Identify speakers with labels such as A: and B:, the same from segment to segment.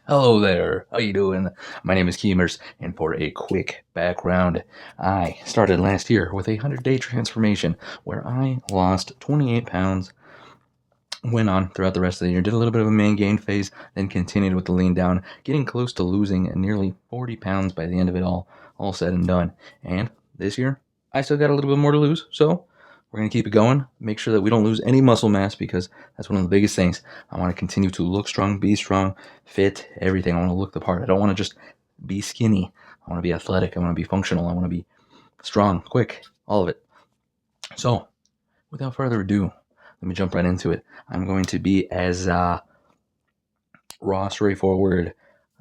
A: Hello there. How you doing? My name is Keemers, and for a quick background, I started last year with a 100-day transformation where I lost 28 pounds, went on throughout the rest of the year, did a little bit of a main gain phase, then continued with the lean down, getting close to losing nearly 40 pounds by the end of it all said and done. And this year, I still got a little bit more to lose, so we're going to keep it going. Make sure that we don't lose any muscle mass because that's one of the biggest things. I want to continue to look strong, be strong, fit, everything. I want to look the part. I don't want to just be skinny. I want to be athletic. I want to be functional. I want to be strong, quick, all of it. So, without further ado, let me jump right into it. I'm going to be as raw, straightforward.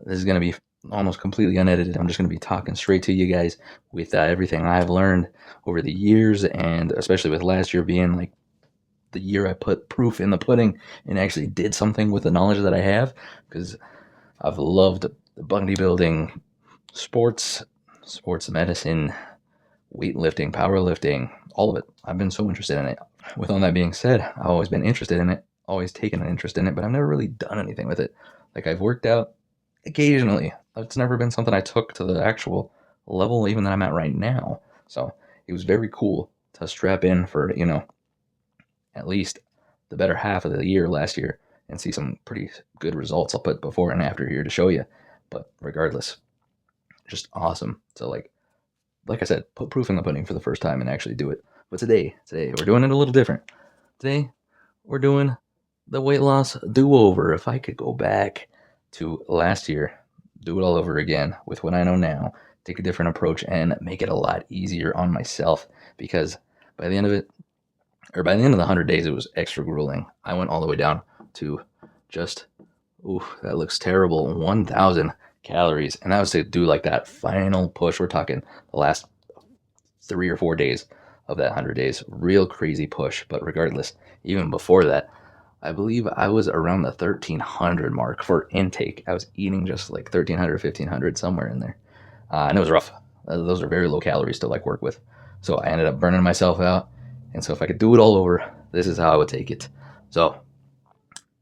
A: This is going to be almost completely unedited. I'm just going to be talking straight to you guys with everything I've learned over the years, and especially with last year being like the year I put proof in the pudding and actually did something with the knowledge that I have, because I've loved bodybuilding, sports medicine, weightlifting, powerlifting, all of it. I've been so interested in it. With all that being said, I've always been interested in it, always taken an interest in it, but I've never really done anything with it. Like, I've worked out occasionally. It's never been something I took to the actual level even that I'm at right now. So it was very cool to strap in for, at least the better half of the year last year and see some pretty good results. I'll put before and after here to show you. But regardless, just awesome. So like I said, put proof in the pudding for the first time and actually do it. But today we're doing it a little different. Today we're doing the weight loss do-over. If I could go back to last year, do it all over again with what I know now, take a different approach and make it a lot easier on myself, because by the end of it, or by the end of the 100 days, it was extra grueling. I went all the way down to just, ooh, that looks terrible, 1,000 calories. And that was to do like that final push. We're talking the last 3 or 4 days of that 100 days. Real crazy push. But regardless, even before that, I believe I was around the 1,300 mark for intake. I was eating just like 1,300, 1,500, somewhere in there. And it was rough. Those are very low calories to like work with. So I ended up burning myself out. And so if I could do it all over, this is how I would take it. So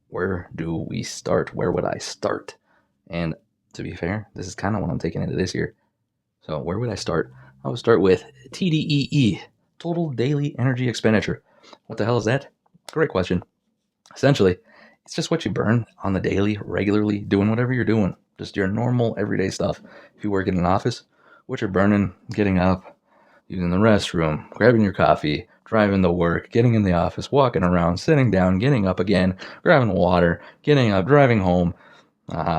A: where do we start? Where would I start? And to be fair, this is kind of what I'm taking into this year. So where would I start? I would start with TDEE, total daily energy expenditure. What the hell is that? Great question. Essentially, it's just what you burn on the daily, regularly, doing whatever you're doing. Just your normal, everyday stuff. If you work in an office, what you're burning, getting up, using the restroom, grabbing your coffee, driving to work, getting in the office, walking around, sitting down, getting up again, grabbing water, getting up, driving home,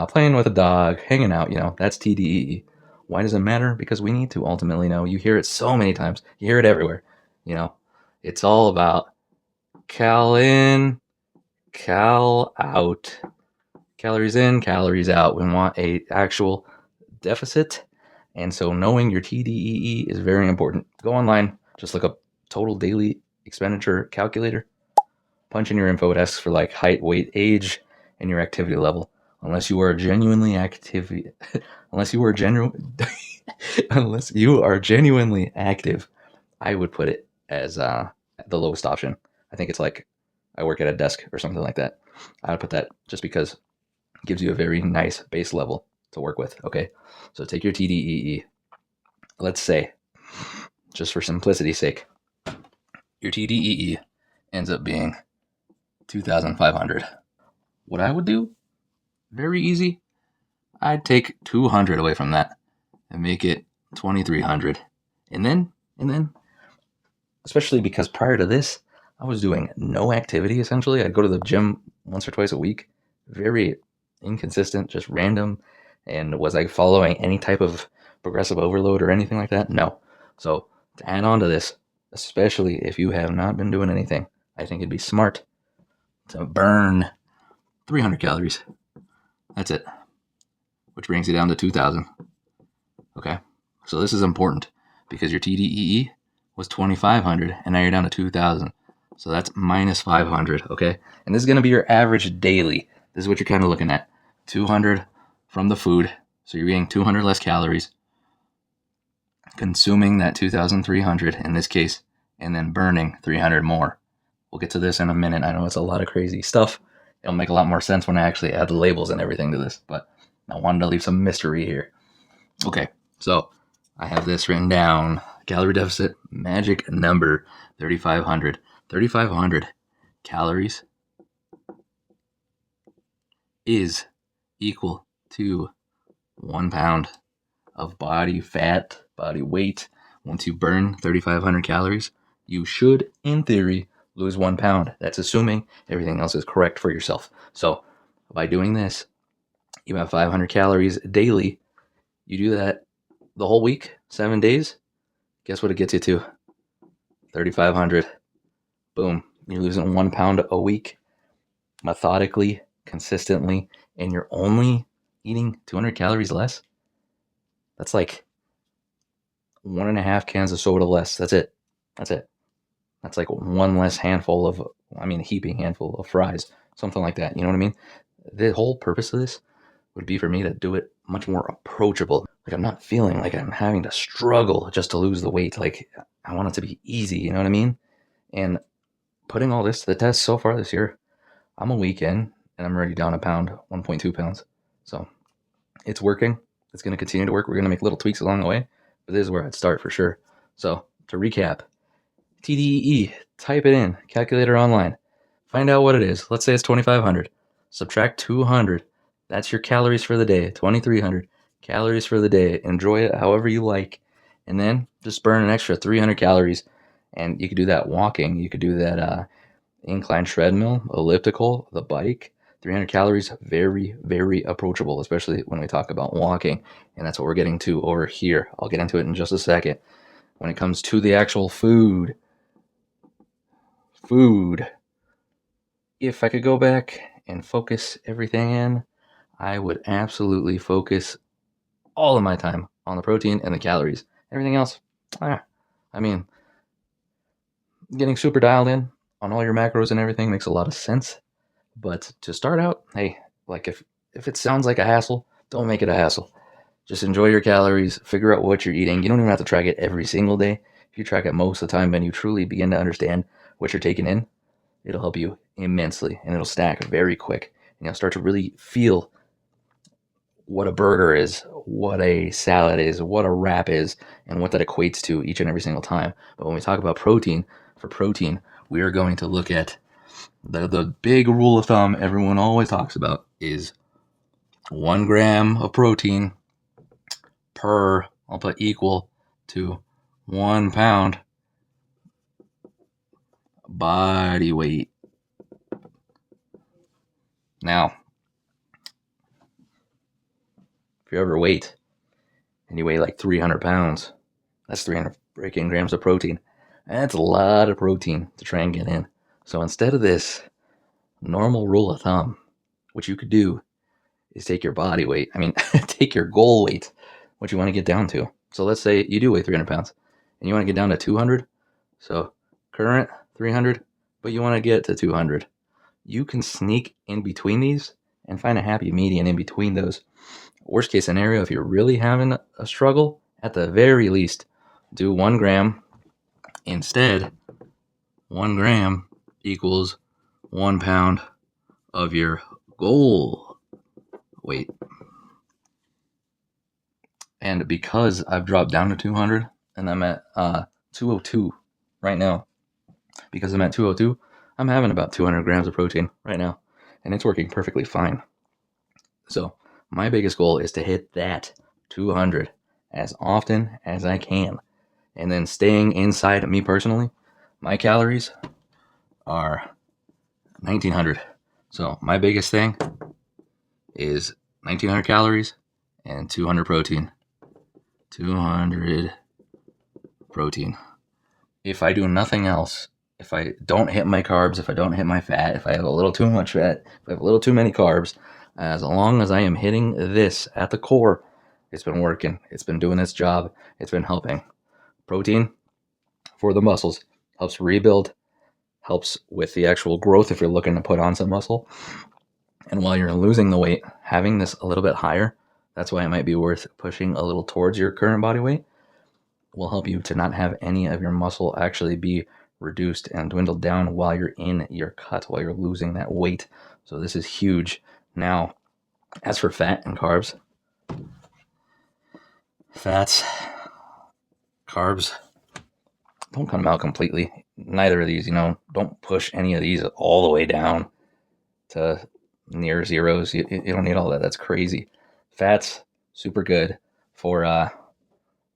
A: playing with a dog, hanging out, that's TDEE. Why does it matter? Because we need to ultimately know. You hear it so many times. You hear it everywhere. You know, it's all about cal in, cal out. Calories in, calories out. We want a actual deficit. And so knowing your TDEE is very important. Go online, just look up total daily expenditure calculator. Punch in your info. It asks for like height, weight, age, and your activity level. Unless you are genuinely active, unless you are unless you are genuinely active, I would put it as the lowest option. I think it's like I work at a desk or something like that. I would put that just because it gives you a very nice base level to work with. Okay, so take your TDEE. Let's say, just for simplicity's sake, your TDEE ends up being 2,500. What I would do, very easy. I'd take 200 away from that and make it 2,300. And then, especially because prior to this, I was doing no activity essentially. I'd go to the gym once or twice a week. Very inconsistent, just random. And was I following any type of progressive overload or anything like that? No. So to add on to this, especially if you have not been doing anything, I think it'd be smart to burn 300 calories. That's it. Which brings you down to 2,000. Okay. So this is important because your TDEE was 2,500 and now you're down to 2,000. So that's minus 500. Okay. And this is going to be your average daily. This is what you're kind of looking at. 200 from the food. So you're eating 200 less calories, consuming that 2,300 in this case, and then burning 300 more. We'll get to this in a minute. I know it's a lot of crazy stuff. It'll make a lot more sense when I actually add the labels and everything to this. But I wanted to leave some mystery here. Okay, so I have this written down. Calorie deficit magic number 3,500. 3,500 calories is equal to 1 pound of body fat, body weight. Once you burn 3,500 calories, you should, in theory, lose 1 pound. That's assuming everything else is correct for yourself. So by doing this, you have 500 calories daily. You do that the whole week, 7 days. Guess what it gets you to? 3,500. Boom. You're losing 1 pound a week, methodically, consistently, and you're only eating 200 calories less. That's like 1.5 cans of soda less. That's it. That's like one less handful of, a heaping handful of fries, something like that. You know what I mean? The whole purpose of this would be for me to do it much more approachable. Like, I'm not feeling like I'm having to struggle just to lose the weight. Like, I want it to be easy. You know what I mean? And putting all this to the test so far this year, I'm a week in and I'm already down a pound, 1.2 pounds. So it's working. It's going to continue to work. We're going to make little tweaks along the way, but this is where I'd start for sure. So to recap, TDEE, type it in, calculator online, find out what it is. Let's say it's 2,500. Subtract 200. That's your calories for the day. 2,300 calories for the day. Enjoy it however you like. And then just burn an extra 300 calories. And you could do that walking. You could do that incline treadmill, elliptical, the bike. 300 calories, very, very approachable, especially when we talk about walking. And that's what we're getting to over here. I'll get into it in just a second. When it comes to the actual food, if I could go back and focus everything in, I would absolutely focus all of my time on the protein and the calories. Everything else, getting super dialed in on all your macros and everything makes a lot of sense. But to start out, hey, like if it sounds like a hassle, don't make it a hassle. Just enjoy your calories, figure out what you're eating. You don't even have to track it every single day. If you track it most of the time and you truly begin to understand what you're taking in, it'll help you immensely and it'll stack very quick. And you'll start to really feel what a burger is, what a salad is, what a wrap is, and what that equates to each and every single time. But when we talk about protein, for protein, we are going to look at the big rule of thumb everyone always talks about is 1 gram of protein per, I'll put equal to 1 pound body weight. Now, if you're overweight and you weigh like 300 pounds, that's 300 freaking grams of protein. That's a lot of protein to try and get in. So instead of this normal rule of thumb, what you could do is take your body weight. Take your goal weight, what you want to get down to. So let's say you do weigh 300 pounds and you want to get down to 200. So current 300, but you want to get to 200. You can sneak in between these and find a happy median in between those. Worst case scenario, if you're really having a struggle, at the very least, do 1 gram. Instead, 1 gram equals 1 pound of your goal weight. And because I've dropped down to 200 and I'm at 202 right now, because I'm at 202, I'm having about 200 grams of protein right now, and it's working perfectly fine. So my biggest goal is to hit that 200 as often as I can. And then staying inside, me personally, my calories are 1,900. So my biggest thing is 1,900 calories and 200 protein. 200 protein. If I do nothing else, if I don't hit my carbs, if I don't hit my fat, if I have a little too much fat, if I have a little too many carbs, as long as I am hitting this at the core, it's been working. It's been doing its job. It's been helping. Protein for the muscles helps rebuild, helps with the actual growth if you're looking to put on some muscle. And while you're losing the weight, having this a little bit higher, that's why it might be worth pushing a little towards your current body weight, will help you to not have any of your muscle actually be reduced and dwindled down while you're in your cut, while you're losing that weight. So this is huge. Now, As for fat and carbs, fats, carbs, don't cut them out completely. Neither of these, don't push any of these all the way down to near zeros. You don't need all that. That's crazy. Fats, super good for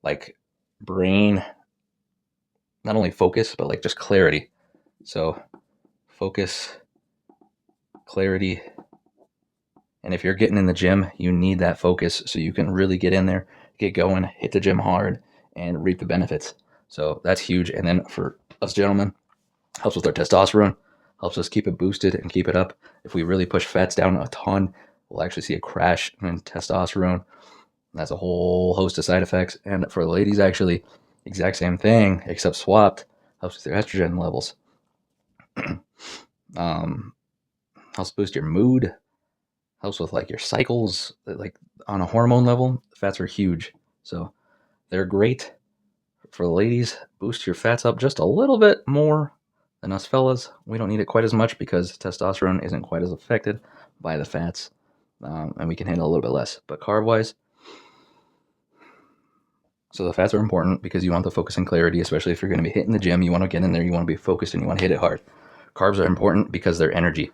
A: like brain, not only focus, but like just clarity. So focus, clarity. And if you're getting in the gym, you need that focus so you can really get in there, get going, hit the gym hard, and reap the benefits. So that's huge. And then for us gentlemen, helps with our testosterone, helps us keep it boosted and keep it up. If we really push fats down a ton, we'll actually see a crash in testosterone. That's a whole host of side effects. And for the ladies, actually, exact same thing, except swapped, helps with their estrogen levels. Helps boost your mood, helps with like your cycles, like on a hormone level. Fats are huge. So they're great for the ladies. Boost your fats up just a little bit more than us fellas. We don't need it quite as much because testosterone isn't quite as affected by the fats, and we can handle a little bit less. But carb wise, so the fats are important because you want the focus and clarity, especially if you're going to be hitting the gym. You want to get in there, you want to be focused, and you want to hit it hard. Carbs are important because they're energy.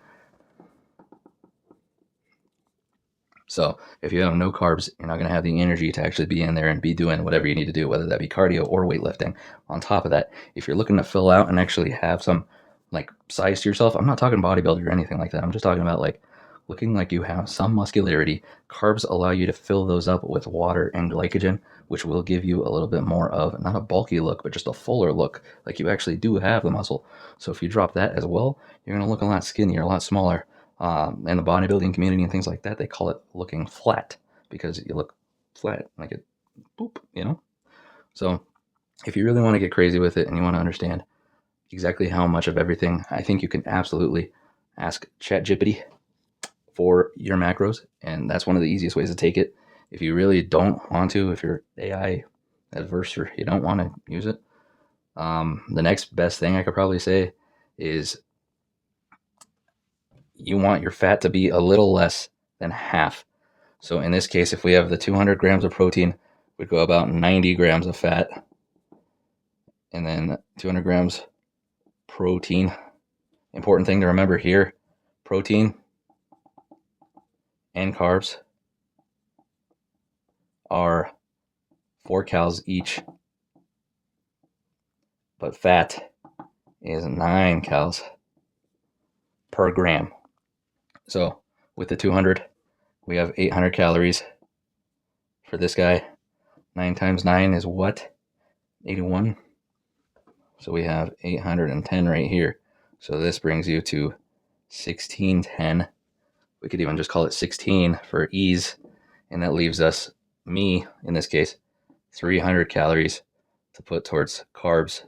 A: So if you have no carbs, you're not going to have the energy to actually be in there and be doing whatever you need to do, whether that be cardio or weightlifting. On top of that, if you're looking to fill out and actually have some like size to yourself, I'm not talking bodybuilder or anything like that. I'm just talking about like looking like you have some muscularity. Carbs allow you to fill those up with water and glycogen, which will give you a little bit more of not a bulky look, but just a fuller look, like you actually do have the muscle. So if you drop that as well, you're going to look a lot skinnier, a lot smaller. In the bodybuilding community and things like that, they call it looking flat because you look flat, like it, boop. So if you really want to get crazy with it and you want to understand exactly how much of everything, I think you can absolutely ask ChatGPT for your macros, and that's one of the easiest ways to take it. If you really don't want to, if you're AI adverse or you don't want to use it, the next best thing I could probably say is you want your fat to be a little less than half. So in this case, if we have the 200 grams of protein, we'd go about 90 grams of fat, and then 200 grams protein. Important thing to remember here, protein and carbs are 4 calories each, but fat is 9 calories per gram. So with the 200, we have 800 calories for this guy. 9 times 9 is what? 81. So we have 810 right here. So this brings you to 1610. We could even just call it 16 for ease. And that leaves us, me in this case, 300 calories to put towards carbs.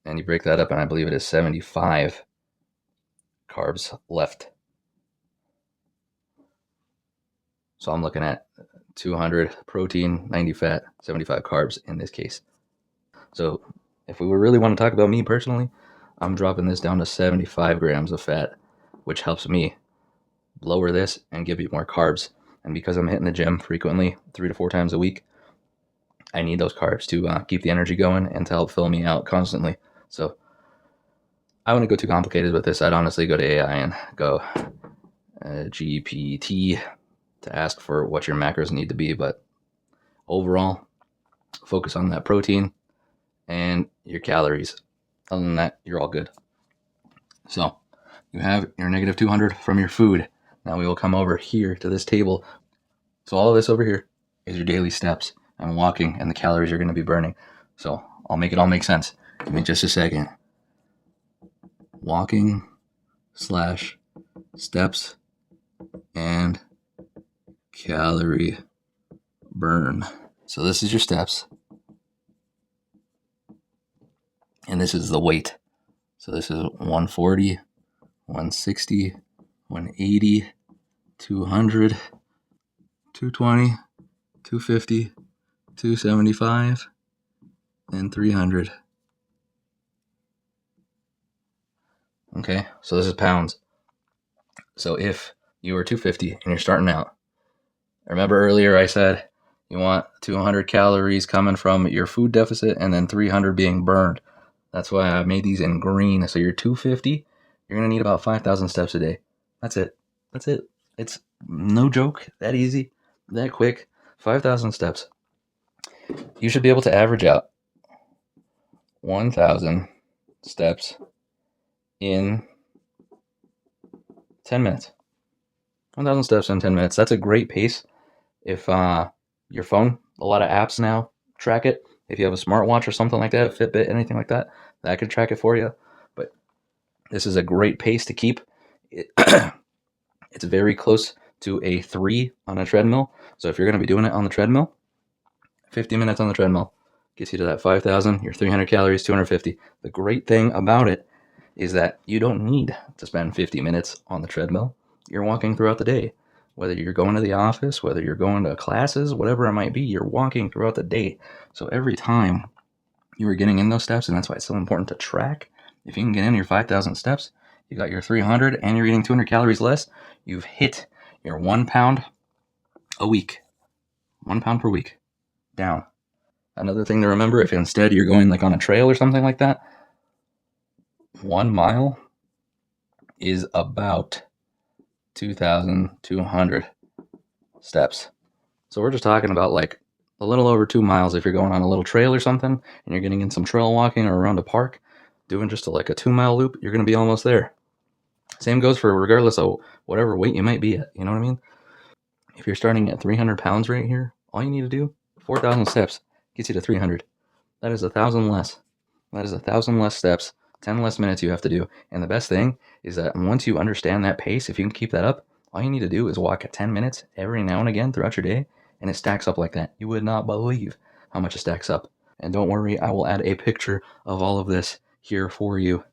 A: And you break that up, and I believe it is 75 carbs left. So I'm looking at 200 protein, 90 fat, 75 carbs in this case. So if we really want to talk about me personally, I'm dropping this down to 75 grams of fat, which helps me lower this and give you more carbs. And because I'm hitting the gym frequently, 3 to 4 times a week, I need those carbs to keep the energy going and to help fill me out constantly. So I wouldn't go too complicated with this. I'd honestly go to AI and go GPT to ask for what your macros need to be. But overall, focus on that protein and your calories. Other than that, you're all good. So you have your negative 200 from your food. Now we will come over here to this table. So all of this over here is your daily steps and walking and the calories you're going to be burning. So I'll make it all make sense. Give me just a second. Walking / steps and calorie burn. So this is your steps. And this is the weight. So this is 140, 160, 180, 200, 220, 250, 275, and 300. Okay, so this is pounds. So if you were 250 and you're starting out, remember earlier I said you want 200 calories coming from your food deficit and then 300 being burned. That's why I made these in green. So you're 250, you're going to need about 5,000 steps a day. That's it. That's it. It's no joke, that easy, that quick. 5,000 steps. You should be able to average out 1,000 steps in 10 minutes. 1,000 steps in 10 minutes. That's a great pace. If your phone, a lot of apps now track it. If you have a smartwatch or something like that, a Fitbit, anything like that, that could track it for you. But this is a great pace to keep. It's very close to a 3 on a treadmill. So if you're going to be doing it on the treadmill, 50 minutes on the treadmill gets you to that 5,000, your 300 calories, 250. The great thing about it is that you don't need to spend 50 minutes on the treadmill. You're walking throughout the day. Whether you're going to the office, whether you're going to classes, whatever it might be, you're walking throughout the day. So every time you are getting in those steps, and that's why it's so important to track. If you can get in your 5,000 steps, you got your 300 and you're eating 200 calories less, you've hit your 1 pound a week. 1 pound per week down. Another thing to remember, if instead you're going like on a trail or something like that, 1 mile is about 2,200 steps. So we're just talking about like a little over 2 miles if you're going on a little trail or something and you're getting in some trail walking or around a park, doing just like a 2 mile loop, you're going to be almost there. Same goes for regardless of whatever weight you might be at. You know what I mean? If you're starting at 300 pounds right here, all you need to do, 4,000 steps gets you to 300. That is 1,000 less. That is 1,000 less steps, 10 less minutes you have to do. And the best thing is that once you understand that pace, if you can keep that up, all you need to do is walk at 10 minutes every now and again throughout your day, and it stacks up like that. You would not believe how much it stacks up. And don't worry, I will add a picture of all of this here for you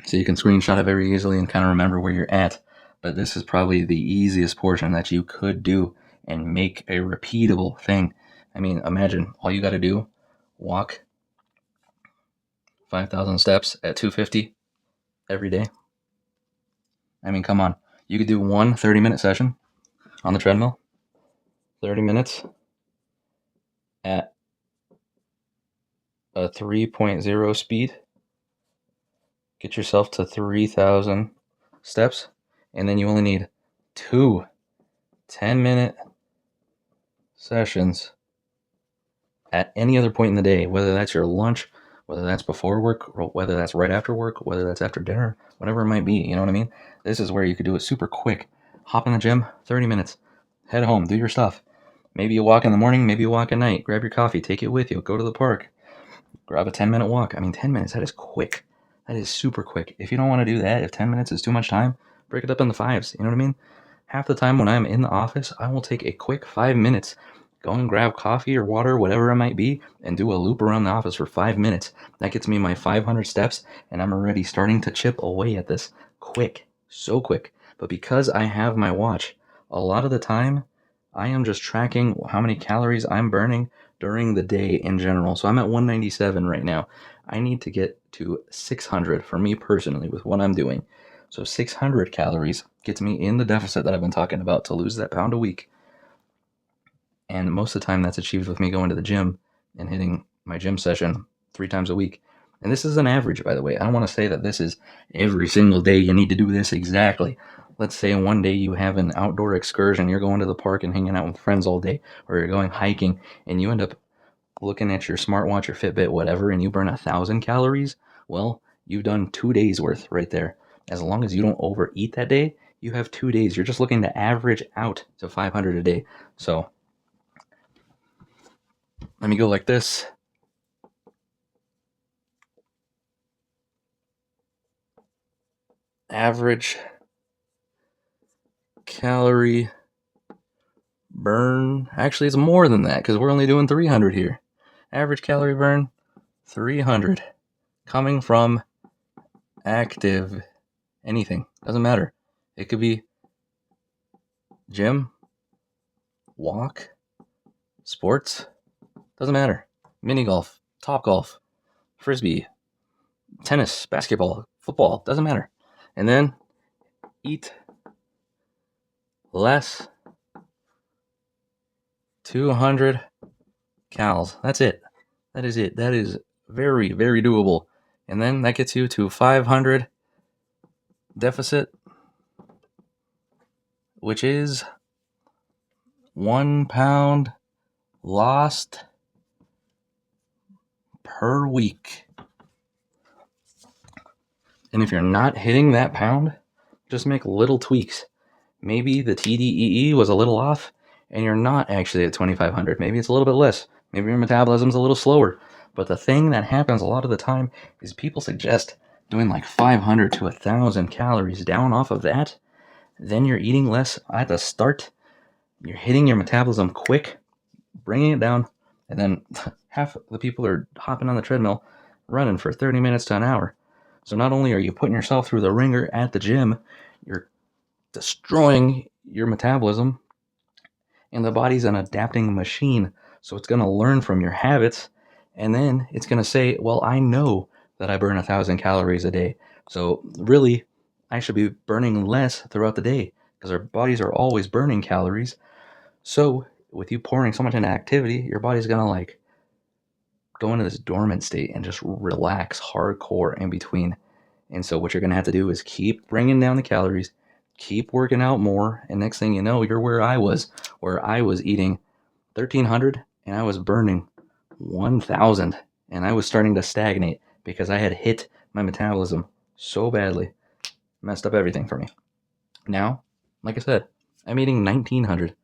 A: so you can screenshot it very easily and kind of remember where you're at. But this is probably the easiest portion that you could do and make a repeatable thing. I mean, imagine all you got to do, walk 5,000 steps at 250 every day. I mean, come on. You could do one 30-minute session on the treadmill, 30 minutes at a 3.0 speed. Get yourself to 3,000 steps, and then you only need 2 10-minute sessions at any other point in the day, whether that's your lunch, whether that's before work, or whether that's right after work, whether that's after dinner, whatever it might be. You know what I mean? This is where you could do it super quick. Hop in the gym, 30 minutes. Head home, do your stuff. Maybe you walk in the morning, maybe you walk at night. Grab your coffee, take it with you, go to the park, grab a 10-minute walk. I mean, 10 minutes, that is quick. That is super quick. If you don't want to do that, if 10 minutes is too much time, break it up into fives. You know what I mean? Half the time when I'm in the office, I will take a quick 5 minutes, go and grab coffee or water, whatever it might be, and do a loop around the office for 5 minutes. That gets me my 500 steps, and I'm already starting to chip away at this quick, so quick. But because I have my watch, a lot of the time, I am just tracking how many calories I'm burning during the day in general. So I'm at 197 right now. I need to get to 600 for me personally with what I'm doing. So 600 calories gets me in the deficit that I've been talking about to lose that pound a week. And most of the time that's achieved with me going to the gym and hitting my gym session 3 times a week. And this is an average, by the way. I don't want to say that this is every single day you need to do this exactly. Let's say one day you have an outdoor excursion, you're going to the park and hanging out with friends all day, or you're going hiking and you end up looking at your smartwatch or Fitbit, whatever, and you burn 1,000 calories. Well, you've done 2 days worth right there. As long as you don't overeat that day, you have 2 days. You're just looking to average out to 500 a day. So let me go like this. Average calorie burn. Actually, it's more than that because we're only doing 300 here. Average calorie burn, 300. Coming from active anything. Doesn't matter. It could be gym, walk, sports. Doesn't matter. Mini golf, top golf, frisbee, tennis, basketball, football, doesn't matter. And then eat less 200 calories. That's it. That is it. That is very, very doable. And then that gets you to 500 deficit, which is 1 pound lost per week. And if you're not hitting that pound, just make little tweaks. Maybe the TDEE was a little off and you're not actually at 2,500. Maybe it's a little bit less. Maybe your metabolism's a little slower. But the thing that happens a lot of the time is people suggest doing like 500 to 1,000 calories down off of that. Then you're eating less at the start. You're hitting your metabolism quick, bringing it down, and then half the people are hopping on the treadmill, running for 30 minutes to an hour. So not only are you putting yourself through the ringer at the gym, you're destroying your metabolism, and the body's an adapting machine. So it's going to learn from your habits, and then it's going to say, well, I know that I burn 1,000 calories a day. So really, I should be burning less throughout the day because our bodies are always burning calories. So with you pouring so much into activity, your body's going to like go into this dormant state and just relax hardcore in between. And so what you're going to have to do is keep bringing down the calories, keep working out more, and next thing you know, you're where I was eating 1,300 and I was burning 1,000, and I was starting to stagnate because I had hit my metabolism so badly, messed up everything for me. Now, like I said, I'm eating 1,900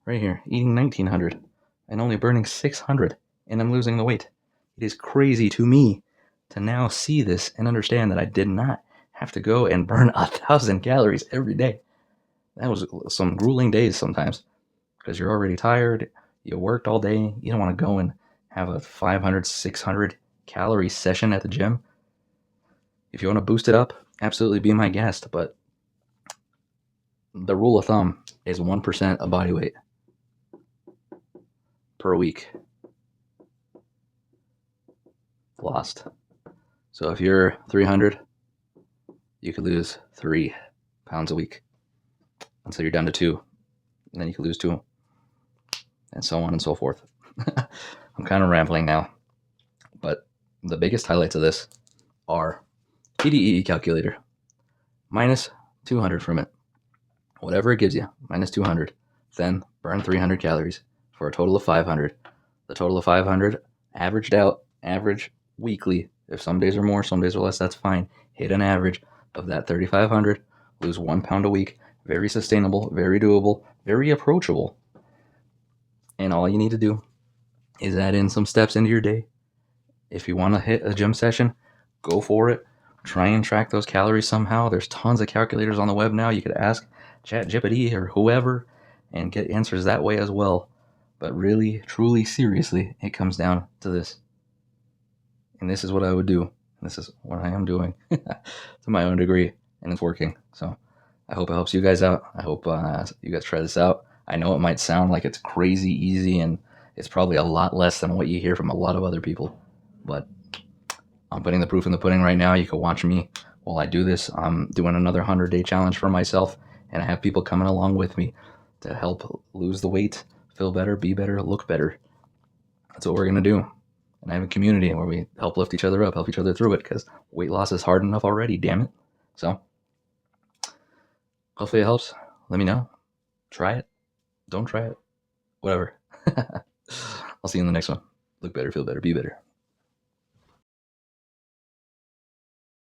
A: right here, eating 1,900 and only burning 600, and I'm losing the weight. It is crazy to me to now see this and understand that I did not have to go and burn 1,000 calories every day. That was some grueling days sometimes because you're already tired. You worked all day. You don't want to go and have a 500, 600 calorie session at the gym. If you want to boost it up, absolutely be my guest. But the rule of thumb is 1% of body weight per week lost. So if you're 300, you could lose 3 pounds a week until you're down to 2. And then you could lose 2, and so on and so forth. I'm kind of rambling now, but the biggest highlights of this are TDEE calculator, minus 200 from it. Whatever it gives you, minus 200. Then burn 300 calories for a total of 500. The total of 500 averaged out, average weekly. If some days are more, some days are less, that's fine. Hit an average of that 3,500, lose 1 pound a week. Very sustainable, very doable, very approachable. And all you need to do is add in some steps into your day. If you want to hit a gym session, go for it. Try and track those calories somehow. There's tons of calculators on the web now. You could ask ChatGPT or whoever and get answers that way as well. But really, truly, seriously, it comes down to this. And this is what I would do. This is what I am doing to my own degree, and it's working. So I hope it helps you guys out. I hope you guys try this out. I know it might sound like it's crazy easy, and it's probably a lot less than what you hear from a lot of other people. But I'm putting the proof in the pudding right now. You can watch me while I do this. I'm doing another 100-day challenge for myself, and I have people coming along with me to help lose the weight, feel better, be better, look better. That's what we're going to do. And I have a community where we help lift each other up, help each other through it, because weight loss is hard enough already, damn it. So hopefully it helps. Let me know. Try it. Don't try it. Whatever. I'll see you in the next one. Look better, feel better, be better.